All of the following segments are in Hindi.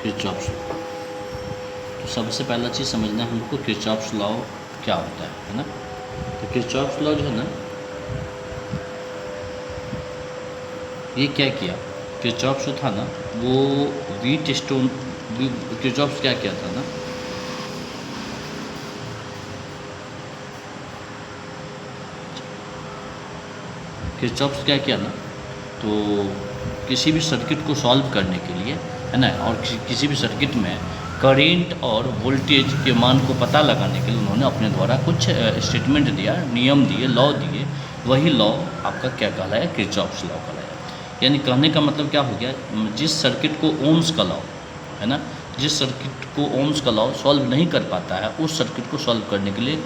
Kirchhoff's law. तो सबसे पहला चीज़ समझना है हमको किरचॉफ्स लॉ क्या होता है ना। तो किरचॉफ्स लॉ जो है ना, ये क्या किया, किरचॉफ्स जो था ना वो व्हीटस्टोन, किरचॉफ्स क्या किया था ना, किरचॉफ्स क्या किया ना, तो किसी भी सर्किट को सॉल्व करने के लिए है ना, और किसी भी सर्किट में करेंट और वोल्टेज के मान को पता लगाने के लिए उन्होंने अपने द्वारा कुछ स्टेटमेंट दिया, नियम दिए, लॉ दिए। वही लॉ आपका क्या कहलाया, किरचॉफ्स लॉ कहलाया। यानी कहने का मतलब क्या हो गया, जिस सर्किट को ओम्स का लॉ है ना, जिस सर्किट को ओम्स का लॉ सॉल्व नहीं कर पाता है, उस सर्किट को सॉल्व करने के लिए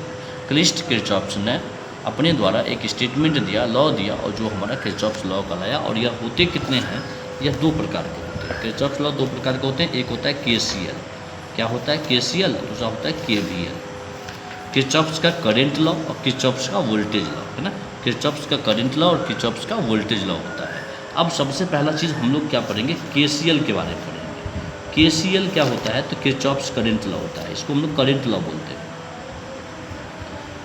क्लिस्ट किरचॉफ्स ने अपने द्वारा एक स्टेटमेंट दिया, लॉ दिया, और जो हमारा किरचॉफ्स लॉ कहलाया। और यह होते कितने हैं, यह दो प्रकार के होते हैं। किरचॉफ्स लॉ दो प्रकार के होते हैं, एक होता है KCL, क्या होता है KCL, दूसरा होता है KVL। किरचॉफ्स का करंट लॉ और किरचॉफ्स का वोल्टेज लॉ है ना, किरचॉफ्स का करंट लॉ और किरचॉफ्स का वोल्टेज लॉ होता है। अब सबसे पहला चीज़ हम लोग क्या पढ़ेंगे, KCL के बारे में पढ़ेंगे। KCL क्या होता है, तो किरचॉफ्स करंट लॉ होता है, इसको हम लोग करंट लॉ बोलते हैं,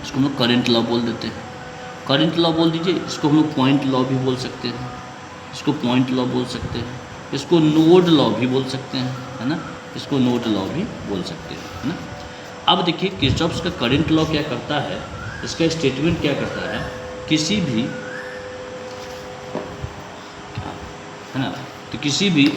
इसको हम लोग करंट लॉ बोल देते हैं। करंट लॉ बोल दीजिए, इसको हम लोग पॉइंट लॉ भी बोल सकते हैं, इसको पॉइंट लॉ बोल सकते हैं, इसको नोड लॉ भी बोल सकते हैं, है ना, इसको नोड लॉ भी बोल सकते हैं, है ना। अब देखिए किरचॉफ्स का करंट लॉ क्या करता है, इसका स्टेटमेंट क्या करता है, किसी भी, है ना, तो किसी भी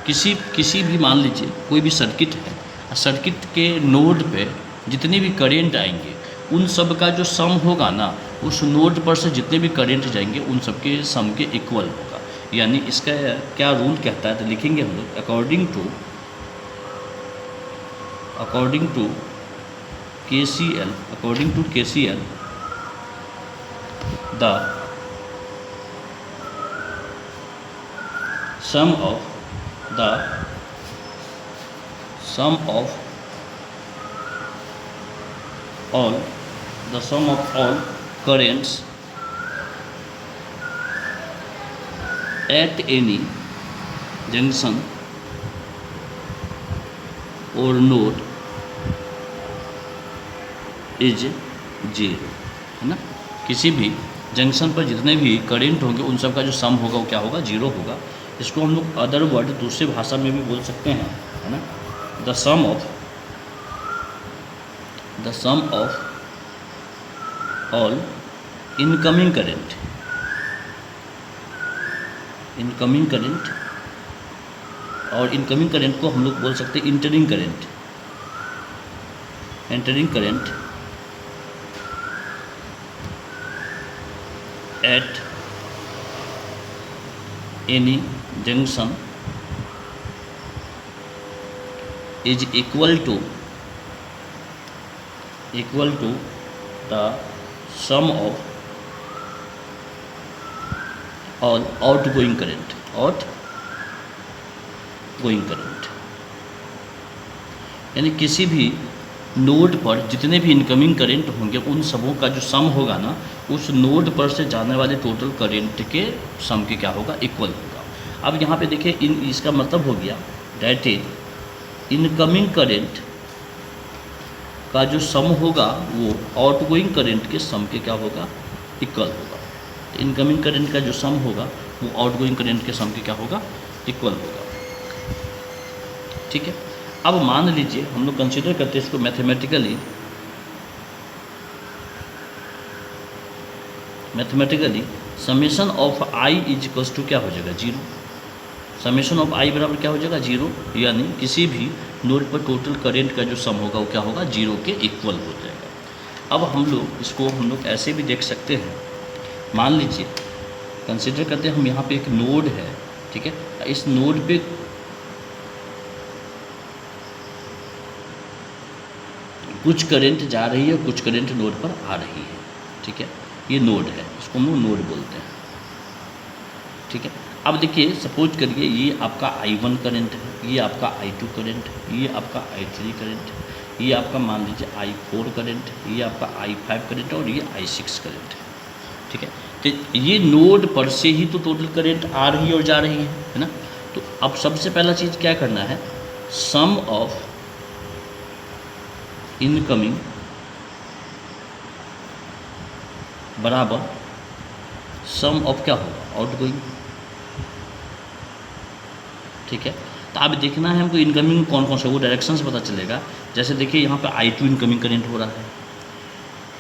किसी भी मान लीजिए कोई भी सर्किट है, सर्किट के नोड पे जितने भी करंट आएंगे उन सब का जो सम होगा ना, उस नोड पर से जितने भी करंट जाएंगे उन सब के सम के इक्वल होगा। यानी इसका क्या रूल कहता है, तो लिखेंगे हम लोग according to KCL the sum of all currents at any junction or node is 0, है ना। किसी भी जंक्शन पर जितने भी करंट होंगे उन सब का जो सम होगा वो क्या होगा, 0 होगा। इसको हम लोग अदर वर्ड दूसरे भाषा में भी बोल सकते हैं, है ना, the sum of all incoming current और इनकमिंग करंट को हम लोग बोल सकते हैं entering current at any junction is equal to the sum of all outgoing current। यानी किसी भी नोड पर जितने भी इनकमिंग करंट होंगे उन सबों का जो सम होगा ना, उस नोड पर से जाने वाले टोटल करंट के सम के क्या होगा, इक्वल होगा। अब यहाँ पे देखिए इसका मतलब हो गया दैट इज इनकमिंग करंट का जो सम होगा वो आउटगोइंग करंट के सम के क्या होगा, इक्वल होगा। तो इनकमिंग करंट का जो सम होगा वो आउटगोइंग करंट के सम के क्या होगा, इक्वल होगा। ठीक है। अब मान लीजिए हम लोग कंसिडर करते हैं इसको mathematically summation of I is equals to क्या हो जाएगा, 0। समेशन ऑफ आई बराबर क्या हो जाएगा, 0। यानी किसी भी नोड पर टोटल करंट का जो सम होगा वो क्या होगा, 0 के इक्वल हो जाएगा। अब हम लोग ऐसे भी देख सकते हैं, मान लीजिए कंसिडर करते हैं हम यहाँ पे एक नोड है, ठीक है, इस नोड पे कुछ करंट जा रही है, कुछ करंट नोड पर आ रही है, ठीक है, ये नोड है, इसको हम लोग नोड बोलते हैं, ठीक है। अब देखिए सपोज करिए ये आपका I1 करंट है, ये आपका I2 करंट, ये आपका I3 करंट, ये आपका मान लीजिए I4 करंट, ये आपका I5 करंट और ये I6 करंट है, ठीक है। तो ये नोड पर से ही तो टोटल करंट आ रही है और जा रही है ना। तो अब सबसे पहला चीज़ क्या करना है, सम ऑफ इनकमिंग बराबर सम ऑफ क्या होगा, आउटगोइंग। ठीक है, तो अब देखना है हमको इनकमिंग कौन कौन सा, वो डायरेक्शंस पता चलेगा। जैसे देखिए यहाँ पे I2 इनकमिंग करंट हो रहा है,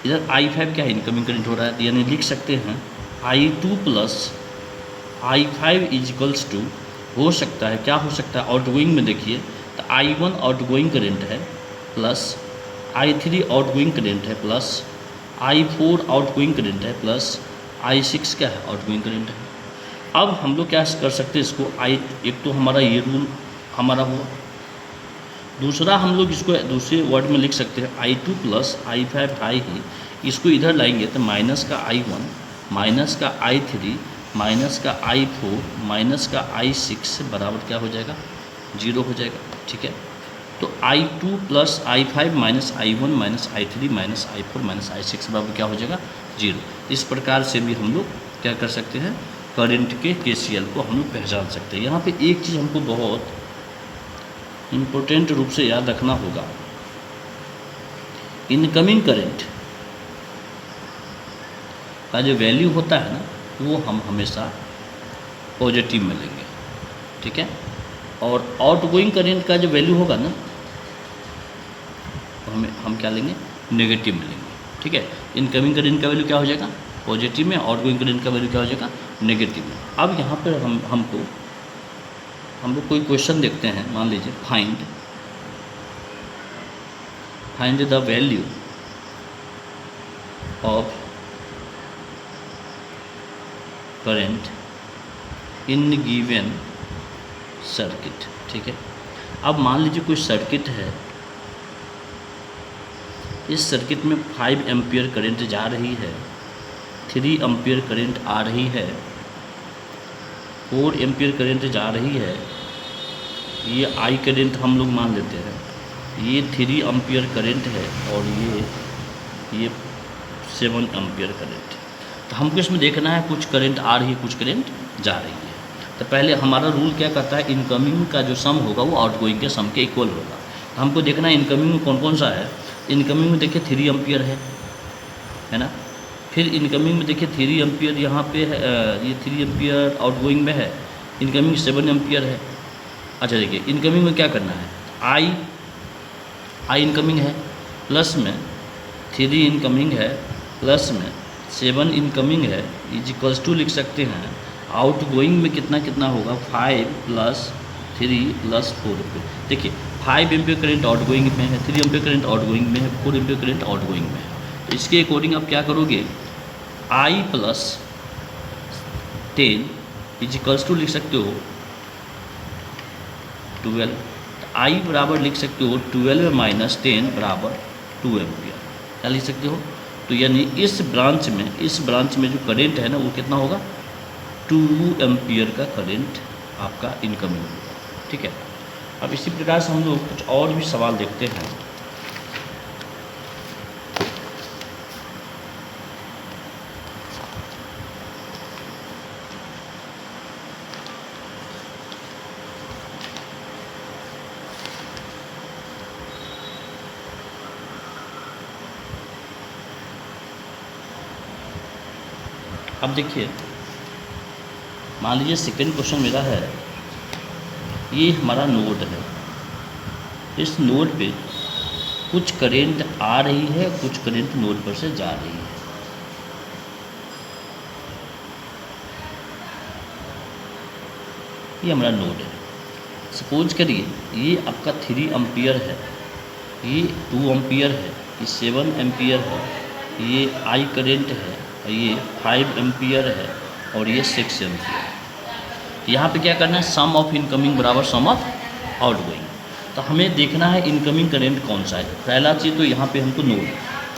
इधर I5 क्या है, इनकमिंग करंट हो रहा है। यानी लिख सकते हैं I2 plus I5 equals to, हो सकता है क्या हो सकता है, आउटगोइंग में देखिए तो I1 आउटगोइंग करंट है प्लस I3 आउटगोइंग करंट है प्लस I4 आउटगोइंग करंट है प्लस I6 क्या है, आउटगोइंग करंट है। अब हम लोग क्या कर सकते हैं इसको, एक तो हमारा ये रूल हमारा हुआ, दूसरा हम लोग इसको दूसरे वर्ड में लिख सकते हैं I2 प्लस I5 हाई ही, इसको इधर लाएंगे तो माइनस का I1 माइनस का I3 माइनस का I4 माइनस का I6 बराबर क्या हो जाएगा, 0 हो जाएगा। ठीक है, तो I2 plus I5 minus I1 minus I3 minus I4 minus I6 बराबर क्या हो जाएगा, 0। इस प्रकार से भी हम लोग क्या कर सकते हैं, करंट के KCL को हम लोग पहचान सकते हैं। यहाँ पे एक चीज़ हमको बहुत इम्पोर्टेंट रूप से याद रखना होगा, इनकमिंग करंट का जो वैल्यू होता है ना, वो हम हमेशा पॉजिटिव में लेंगे। ठीक है, और आउटगोइंग करंट का जो वैल्यू होगा ना, तो हम क्या लेंगे, नेगेटिव में लेंगे। ठीक है, इनकमिंग करंट का वैल्यू क्या हो जाएगा, पॉजिटिव में, आउटगोइंग करंट का वैल्यू क्या हो जाएगा, नेगेटिव में। अब यहाँ पर हम लोग कोई क्वेश्चन देखते हैं, मान लीजिए find the value of current in given circuit. ठीक है, अब मान लीजिए कोई सर्किट है, इस सर्किट में 5 एम्पियर करंट जा रही है, 3 एम्पियर करंट आ रही है, 4 एम्पियर करंट जा रही है, ये I करंट हम लोग मान लेते हैं, ये 3 एम्पियर करंट है और ये 7 एम्पियर करंट। तो हमको इसमें देखना है कुछ करंट आ रही है, कुछ करंट जा रही है। तो पहले हमारा रूल क्या कहता है, इनकमिंग का जो सम होगा वो आउटगोइंग के सम के इक्वल होगा। तो हमको देखना है इनकमिंग में कौन कौन सा है। इनकमिंग में देखिए 3 एम्पियर है ना, फिर इनकमिंग में देखिए 3 एम्पियर यहाँ पे है, ये 3 एम्पियर आउटगोइंग में है, इनकमिंग 7 एम्पियर है। अच्छा देखिए इनकमिंग में क्या करना है, आई इनकमिंग है, प्लस में 3 इनकमिंग है, प्लस में 7 इनकमिंग है, इजिकल्स टू लिख सकते हैं आउटगोइंग में कितना कितना होगा, 5 प्लस 3 प्लस 4। देखिए 5 एम्पियर करंट आउटगोइंग में है, 3 एम्पियर करंट आउटगोइंग में है, 4 एम्पियर करंट आउटगोइंग में है। तो इसके अकॉर्डिंग आप क्या करोगे, I प्लस 10 इजिकल्स टू लिख सकते हो 12। I बराबर लिख सकते हो 12 माइनस 10 बराबर 2 एम्पियर, क्या लिख सकते हो। तो यानी इस ब्रांच में जो करंट है ना, वो कितना होगा, 2 एम्पियर का करंट आपका इनकमिंग होगा। ठीक है, अब इसी प्रकार से हम लोग कुछ और भी सवाल देखते हैं। अब देखिए मान लीजिए सेकंड क्वेश्चन मेरा है, ये हमारा नोड है, इस नोड पे कुछ करंट आ रही है, कुछ करंट नोड पर से जा रही है। ये हमारा नोड है। सपोज करिए ये आपका 3 एम्पियर है, ये 2 एम्पियर है, ये 7 एम्पियर है, ये I करंट है, ये 5 एम्पियर है और ये 6 एम्पियर। यहाँ पे क्या करना है, सम ऑफ इनकमिंग बराबर सम ऑफ आउटगोइंग। तो हमें देखना है इनकमिंग करंट कौन सा है। पहला चीज़ तो यहाँ पे हमको नोड,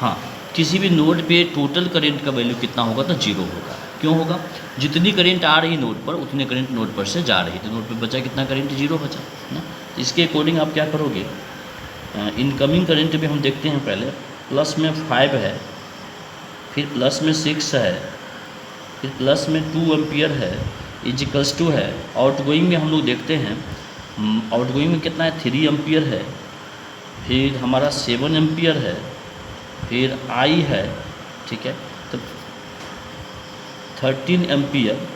हाँ किसी भी नोड पे टोटल करंट का वैल्यू कितना होगा, तो 0 होगा। क्यों होगा, जितनी करंट आ रही नोड पर उतने करंट नोड पर से जा रही, तो नोड पर बचा कितना करंट, 0 बचा है ना। तो इसके अकॉर्डिंग आप क्या करोगे, इनकमिंग करंट भी हम देखते हैं। पहले प्लस में 5 है, फिर प्लस में 6 है, फिर प्लस में 2 एम्पियर है इजिकल्स टू है, आउटगोइंग में हम लोग देखते हैं आउटगोइंग में कितना है 3 एम्पियर है, फिर हमारा 7 एम्पियर है, फिर आई है, ठीक है। तो 13 एम्पियर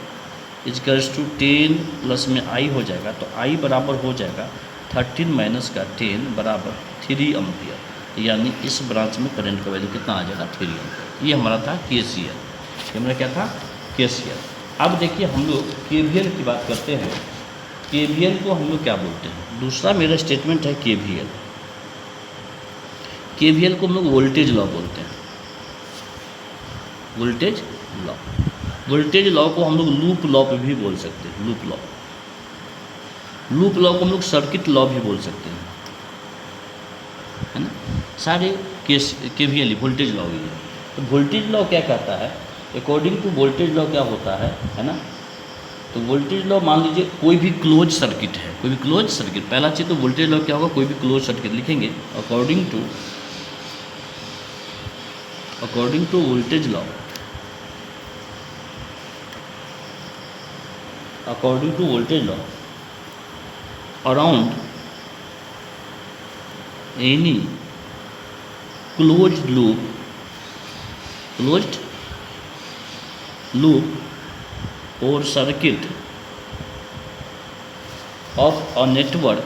इजिकल्स टू 10 प्लस में आई हो जाएगा, तो आई बराबर हो जाएगा 13 माइनस का 10 बराबर 3 एम्पियर, यानी इस ब्रांच में करंट का वैल्यू कितना आ जाएगा 3 एम्पियर। ये हमारा था केसीएल, ये हमारा क्या था केसीएल। अब देखिए हम लोग केवीएल की बात करते हैं। केवीएल को हम लोग क्या बोलते हैं, दूसरा मेरा स्टेटमेंट है केवीएल। केवीएल को हम लोग वोल्टेज लॉ बोलते हैं, वोल्टेज लॉ। वोल्टेज लॉ को हम लोग लूप लॉ पे भी बोल सकते हैं, लूप लॉ। लूप लॉ को हम लोग सर्किट लॉ भी बोल सकते हैं, है ना। सारे केवीएल वोल्टेज लॉ ही है। तो वोल्टेज लॉ क्या कहता है, अकॉर्डिंग टू वोल्टेज लॉ क्या होता है ना। तो वोल्टेज लॉ मान लीजिए कोई भी क्लोज सर्किट है, कोई भी क्लोज सर्किट, पहला चीज़ तो वोल्टेज लॉ क्या होगा, कोई भी क्लोज सर्किट लिखेंगे according to voltage law, according to voltage law, around any closed loop or circuit of a network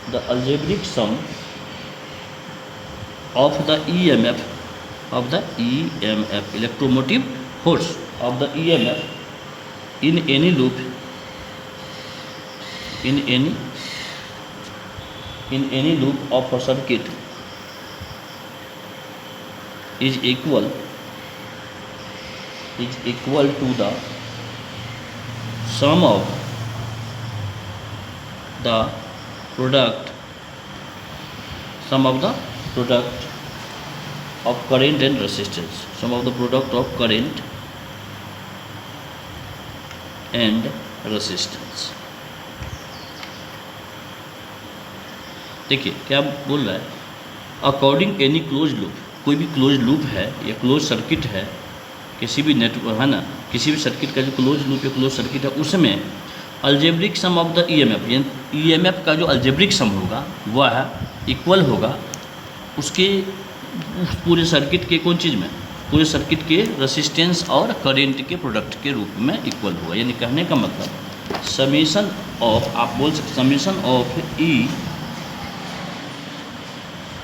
the algebraic sum of the EMF electromotive force of the EMF in any loop of a circuit is equal to the sum of the product of current and resistance, sum of the product of current and resistance। देखिए क्या बोल रहा है, अकॉर्डिंग एनी क्लोज लूप, कोई भी क्लोज लूप है या क्लोज सर्किट है, किसी भी नेटवर्क है ना, किसी भी सर्किट का जो क्लोज लूप या क्लोज सर्किट है, उसमें algebraic sum of the EMF, EMF का जो अल्जेब्रिक सम होगा वह इक्वल होगा उसके पूरे सर्किट के कौन चीज़ में, पूरे सर्किट के रेसिस्टेंस और करंट के प्रोडक्ट के रूप में इक्वल होगा। यानी कहने का मतलब समेशन ऑफ, आप बोल सकते समेशन ऑफ ई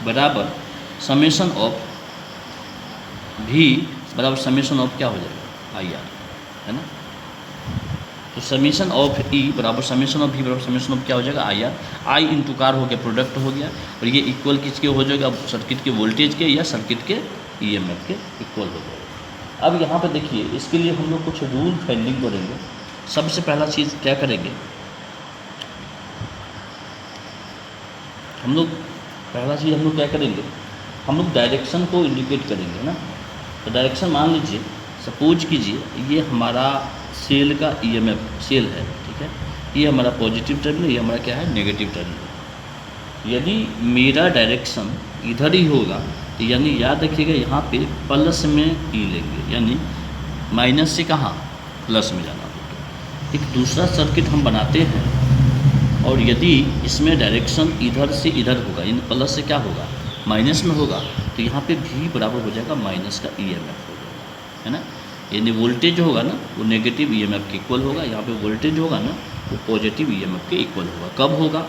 बराबर समेशन ऑफ भी बराबर समेशन ऑफ क्या हो जाएगा आई आर, है ना। तो समेशन ऑफ ई बराबर समेशन ऑफ भी बराबर समेशन ऑफ क्या हो जाएगा I R. I into car हो गया, प्रोडक्ट हो गया, और ये इक्वल किसके हो जाएगा, सर्किट के वोल्टेज के या सर्किट के ईएमएफ के इक्वल हो जाएगा। अब यहाँ पे देखिए इसके लिए हम लोग कुछ रूल फाइंडिंग करेंगे। सबसे पहला चीज़ क्या करेंगे हम लोग, पहला चीज़ हम लोग क्या करेंगे, हम लोग डायरेक्शन को इंडिकेट करेंगे ना। तो डायरेक्शन मान लीजिए, सपोज कीजिए ये हमारा सेल का ईएमएफ सेल है, ठीक है, ये हमारा पॉजिटिव टर्मिनल, ये हमारा क्या है नेगेटिव टर्मिनल। यदि मेरा डायरेक्शन इधर ही होगा तो यानी याद रखिएगा यहाँ पे प्लस में ई लेंगे, यानी माइनस से कहाँ प्लस में जाना होगा। एक दूसरा सर्किट हम बनाते हैं और यदि इसमें डायरेक्शन इधर से इधर होगा, यानी प्लस से क्या होगा माइनस में होगा, तो यहाँ पे भी बराबर हो जाएगा माइनस का ईएमएफ हो जाएगा, है ना। यानी वोल्टेज होगा ना वो नेगेटिव ईएमएफ के इक्वल होगा, यहाँ पे वोल्टेज होगा ना वो पॉजिटिव ईएमएफ के इक्वल होगा। कब होगा,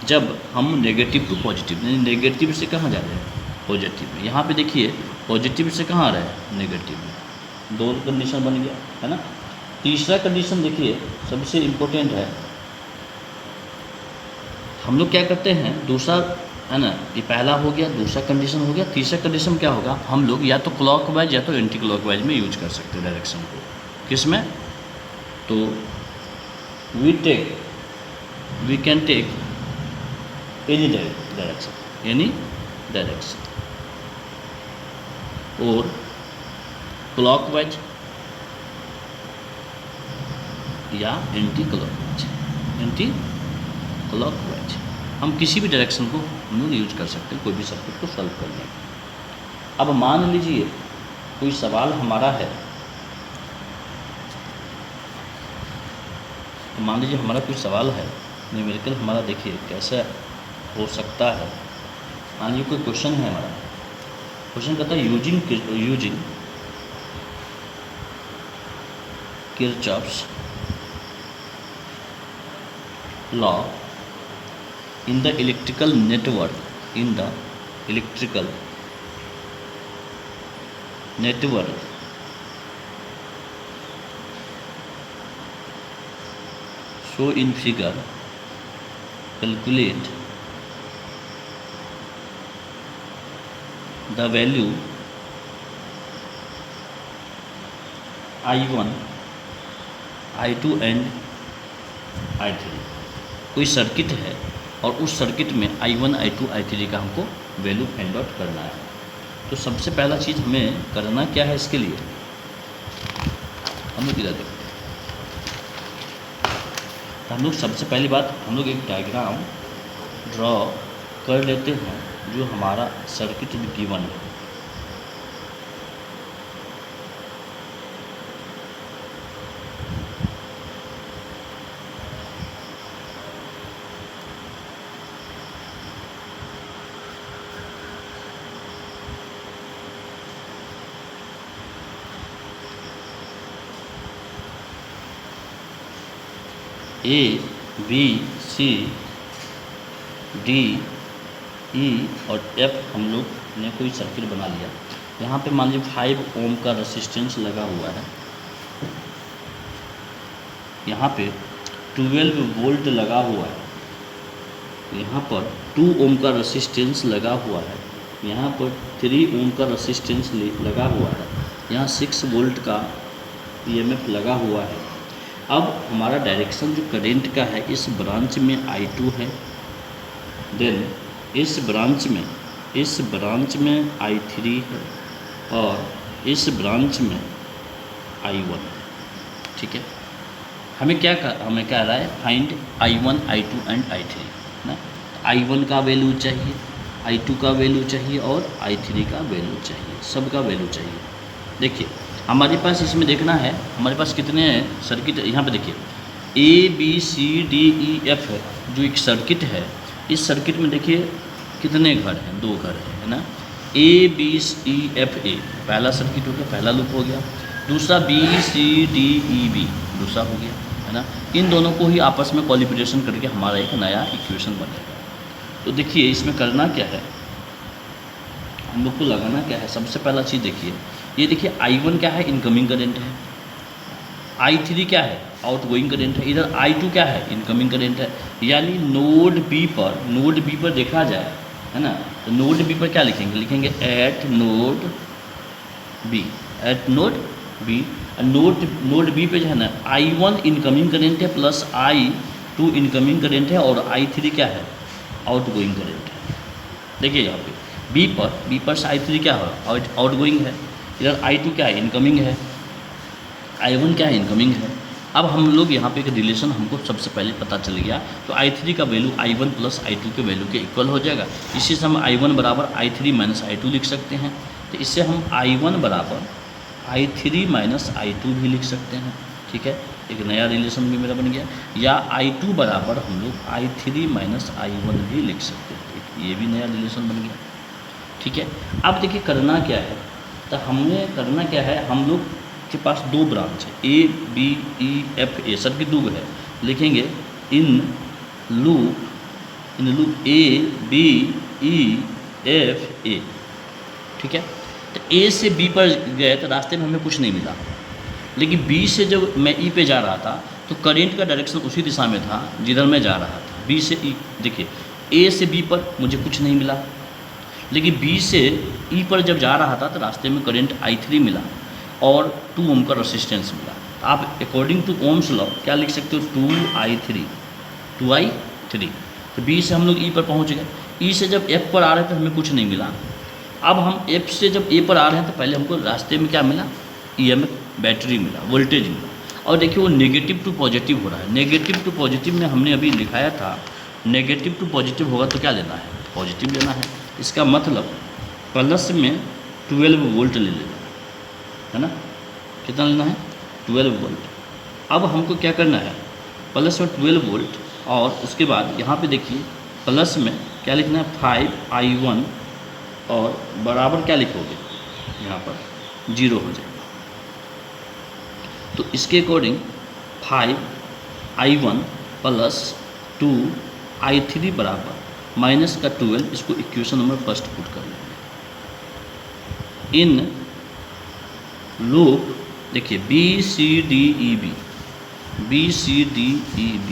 जब हम नेगेटिव टू पॉजिटिव, यानी नेगेटिव से कहाँ जा रहे हैं पॉजिटिव में। यहाँ पे देखिए पॉजिटिव से कहाँ आ रहा है नेगेटिव में, दो कंडीशन बन गया, है ना। तीसरा कंडीशन देखिए सबसे इम्पोर्टेंट है, हम लोग क्या करते हैं दूसरा, है ना, ये पहला हो गया, दूसरा कंडीशन हो गया, तीसरा कंडीशन क्या होगा, हम लोग या तो क्लॉकवाइज या तो एंटी क्लॉकवाइज में यूज कर सकते हैं डायरेक्शन को। किस में, तो we can take any direction, any direction, और क्लॉकवाइज या एंटी क्लॉकवाइज। एंटी क्लॉकवाइज हम किसी भी डायरेक्शन को हम लोग यूज कर सकते हैं कोई भी सर्किट को सॉल्व करने के। अब मान लीजिए कोई सवाल हमारा है, तो मान लीजिए हमारा कोई सवाल है न्यूमेरिकल हमारा, देखिए कैसे हो सकता है। मान लीजिए कोई क्वेश्चन है हमारा, क्वेश्चन कहता है using Kirchhoff's law in the electrical network so in figure calculate the value I1 I2 and I3। कोई सर्किट है और उस सर्किट में I1 I2 I3 का हमको वैल्यू फाइंड आउट करना है। तो सबसे पहला चीज़ हमें करना क्या है, इसके लिए हम लोग इधर देखते हैं। तो हम लोग सबसे पहली बात हम लोग एक डायग्राम ड्रॉ कर लेते हैं जो हमारा सर्किट भी गिवन है। A, B, C, D, E और F हम लोग ने कोई सर्किट बना लिया। यहाँ पे मान लीजिए 5 ओम का रेसिस्टेंस लगा हुआ है, यहाँ पे 12 वोल्ट लगा हुआ है, यहाँ पर 2 ओम का रेसिस्टेंस लगा हुआ है, यहाँ पर 3 ओम का रेसिस्टेंस लगा हुआ है, यहाँ 6 वोल्ट का EMF लगा हुआ है। अब हमारा डायरेक्शन जो करंट का है, इस ब्रांच में I2 है, देन इस ब्रांच में I3 है और इस ब्रांच में I1। ठीक है, हमें क्या रहा है, find I1 I2 and I3 ना। I1 का वैल्यू चाहिए, I2 का वैल्यू चाहिए और I3 का वैल्यू चाहिए, सब का वैल्यू चाहिए। देखिए हमारे पास इसमें देखना है हमारे पास कितने सर्किट, यहाँ पे देखिए ABCDEF है जो एक सर्किट है। इस सर्किट में देखिए कितने घर हैं, 2 घर है ना। ABCEFA पहला सर्किट हो गया, पहला लूप हो गया। दूसरा BCDEB दूसरा हो गया, है ना। इन दोनों को ही आपस में कॉलिब्रेशन करके हमारा एक नया इक्वेशन बनेगा। तो देखिए इसमें करना क्या है, हम लोग को लगाना क्या है। सबसे पहला चीज़ देखिए, ये देखिए I1 क्या है, इनकमिंग करंट है, I3 क्या है, आउटगोइंग करंट है, इधर I2 क्या है, इनकमिंग करंट है। यानी नोड बी पर देखा जाए, है ना, तो नोड बी पर क्या लिखेंगे at node B. Node B पे जो है ना I1 इनकमिंग करंट है प्लस I2 इनकमिंग करंट है और I3 क्या है, आउटगोइंग करंट है। देखिए यहाँ पे बी पर से I3 क्या है, आउटगोइंग है, इधर I2 क्या है, इनकमिंग है, I1 क्या है, इनकमिंग है। अब हम लोग यहाँ पे एक रिलेशन हमको सबसे पहले पता चल गया, तो I3 का वैल्यू I1 प्लस I2 के वैल्यू के इक्वल हो जाएगा। इसी से हम I1 बराबर I3 माइनस I2 लिख सकते हैं। तो इससे हम I1 बराबर I3 माइनस I2 भी लिख सकते हैं। ठीक है, एक नया रिलेशन भी मेरा बन गया। या I2 बराबर हम लोग I3 माइनस I1 भी लिख सकते हैं, ये भी नया रिलेशन बन गया। ठीक है, अब देखिए करना क्या है, तो हमें करना क्या है, हम लोग के पास 2 ब्रांच है ABEFA सर्किट 2 है, लिखेंगे इन लूप ABEFA। ठीक है, तो A से B पर गए तो रास्ते में हमें कुछ नहीं मिला, लेकिन B से जब मैं E पे जा रहा था तो करंट का डायरेक्शन उसी दिशा में था जिधर मैं जा रहा था। B से E, देखिए A से B पर मुझे कुछ नहीं मिला, लेकिन B से E पर जब जा रहा था तो रास्ते में करंट I3 मिला और 2 ओम का रेसिस्टेंस मिला। तो आप अकॉर्डिंग टू ओम्स लॉ क्या लिख सकते हो, 2I3। तो B से हम लोग E पर पहुंच गए। E से जब F पर आ रहे थे हमें कुछ नहीं मिला। अब हम F से जब A पर आ रहे हैं तो पहले हमको रास्ते में क्या मिला, EMF बैटरी मिला, वोल्टेज मिला। और देखिए वो नेगेटिव टू पॉजिटिव हो रहा है। नेगेटिव टू पॉजिटिव में हमने अभी लिखाया था, नेगेटिव टू पॉजिटिव होगा तो क्या लेना है, पॉजिटिव लेना है। इसका मतलब प्लस में 12 वोल्ट ले लेना है ना, कितना लेना है, 12 वोल्ट। अब हमको क्या करना है, प्लस में 12 वोल्ट और उसके बाद यहाँ पे देखिए प्लस में क्या लिखना है 5i1 और बराबर क्या लिखोगे, यहाँ पर 0 हो जाएगा। तो इसके अकॉर्डिंग 5i1 प्लस 2i3 बराबर माइनस का 12, इसको इक्वेशन नंबर फर्स्ट पुट कर लेंगे। इन लूप देखिए BCDEB, BCDEB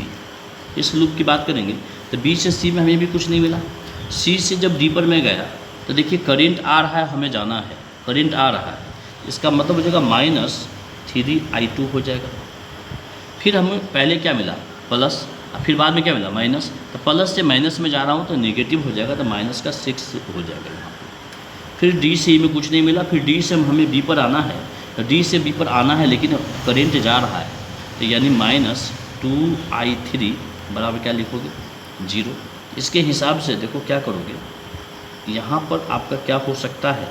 इस लूप की बात करेंगे तो B से C में हमें भी कुछ नहीं मिला। C से जब D पर मैं गया तो देखिए करंट आ रहा है, हमें जाना है, करंट आ रहा है, इसका मतलब हो जाएगा -3i2 हो जाएगा। फिर हमें पहले क्या मिला प्लस, फिर बाद में क्या मिला माइनस, तो प्लस से माइनस में जा रहा हूँ तो नेगेटिव हो जाएगा, तो माइनस का 6 हो जाएगा यहाँ पर। फिर डी से में कुछ नहीं मिला, फिर डी से हमें बी पर आना है, तो डी से बी पर आना है लेकिन करंट जा रहा है, तो यानी -2i3 बराबर क्या लिखोगे 0। इसके हिसाब से देखो क्या करोगे, यहाँ पर आपका क्या हो सकता है,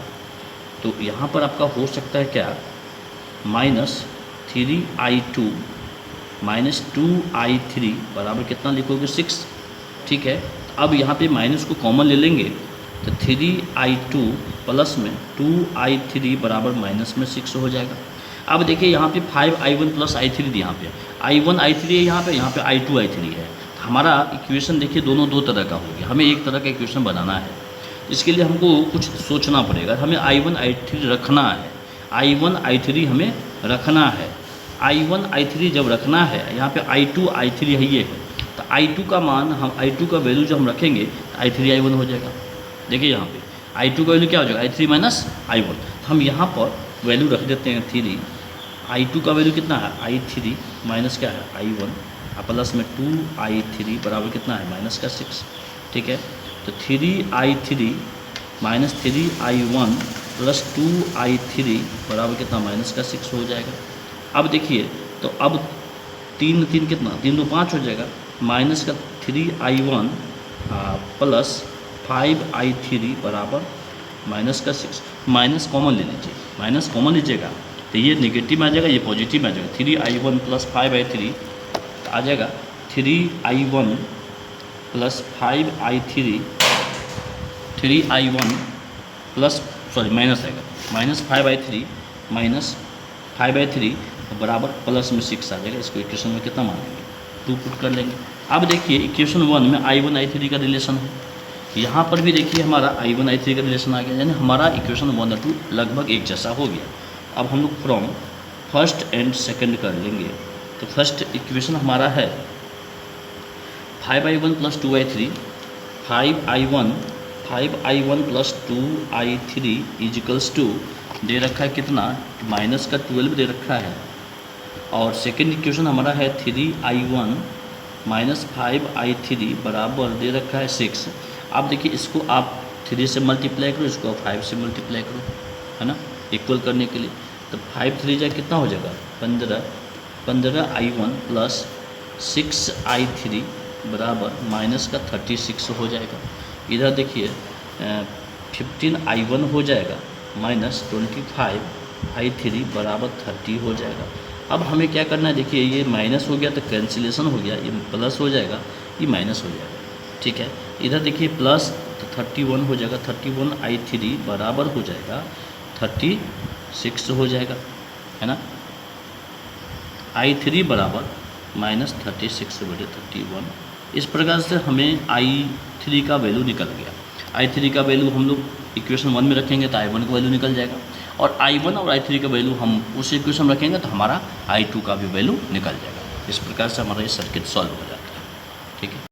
तो यहाँ पर आपका हो सकता है क्या -3i2 -2i3 बराबर कितना लिखोगे 6, ठीक है। अब यहाँ पे माइनस को कॉमन ले लेंगे तो 3i2 प्लस में 2i3 बराबर माइनस में 6 हो जाएगा। अब देखिए यहाँ पे 5i1 प्लस i3 यहाँ पे i1 i3 है, यहाँ पे i2 i3 है। हमारा इक्वेशन देखिए दोनों दो तरह का हो गया, हमें एक तरह का इक्वेशन बनाना है। इसके लिए हमको कुछ सोचना पड़ेगा, हमें i1 i3 रखना है, i1 i3 हमें रखना है। i1 i3 जब रखना है, यहाँ पे i2 i3 है ये है, तो i2 का मान हम i2 का वैल्यू जब हम रखेंगे तो i3 i1 हो जाएगा। देखिए यहाँ पे i2 का वैल्यू क्या हो जाएगा i3 माइनस i1, हम यहाँ पर वैल्यू रख देते हैं 3। i2 का वैल्यू कितना है i3 माइनस क्या है i1 प्लस में 2i3 बराबर कितना है माइनस का 6, ठीक है। तो 3i3 minus 3i1 plus 2i3 बराबर कितना माइनस का 6 हो जाएगा। अब देखिए तो अब 3 3 कितना 3 2 5 हो जाएगा, माइनस का 3i1 प्लस 5i3 बराबर माइनस का 6। माइनस कॉमन ले लीजिए, माइनस कॉमन लीजिएगा तो ये नेगेटिव में आ जाएगा, ये पॉजिटिव में आ जाएगा। 3i1 प्लस 5i3 आ जाएगा 3i1 plus 5i3, 3i1 plus minus आएगा माइनस 5i3 माइनस 5i3 बराबर प्लस में 6 आ जाएगा। इसको इक्वेशन में कितना मानेंगे 2 पुट कर लेंगे। अब देखिए इक्वेशन 1 में i1 i3 का रिलेशन है, यहाँ पर भी देखिए हमारा i1 i3 का रिलेशन आ गया, यानी हमारा इक्वेशन 1 और 2 लगभग एक जैसा हो गया। अब हम लोग फ्रॉम फर्स्ट एंड सेकंड कर लेंगे। तो फर्स्ट इक्वेशन हमारा है 5i1 plus 2i3, 5i1 plus 2i3 equals to दे रखा है कितना माइनस का 12 दे रखा है, और सेकेंड इक्वेशन हमारा है 3i1 माइनस 5i3 बराबर दे रखा है 6। अब देखिए इसको आप 3 से मल्टीप्लाई करो, इसको आप 5 से मल्टीप्लाई करो, है ना, इक्वल करने के लिए। तो 5 3 जा कितना हो जाएगा 15i1 प्लस 6i3 बराबर माइनस का 36 हो जाएगा। इधर देखिए 15i1 हो जाएगा माइनस 25i3 बराबर 30 हो जाएगा। अब हमें क्या करना है, देखिए ये माइनस हो गया तो कैंसिलेशन हो गया, ये प्लस हो जाएगा, ये माइनस हो जाएगा, ठीक है। इधर देखिए प्लस तो 31 हो जाएगा, 31i3 बराबर हो जाएगा 36 हो जाएगा, है ना। i3 बराबर माइनस 36/31। इस प्रकार से हमें i3 का वैल्यू निकल गया। i3 का वैल्यू हम लोग इक्वेशन 1 में रखेंगे तो i1 का वैल्यू निकल जाएगा, और i1 और i3 का वैल्यू हम उस इक्वेशन में रखेंगे तो हमारा i2 का भी वैल्यू निकल जाएगा। इस प्रकार से हमारा ये सर्किट सॉल्व हो जाता है, ठीक है।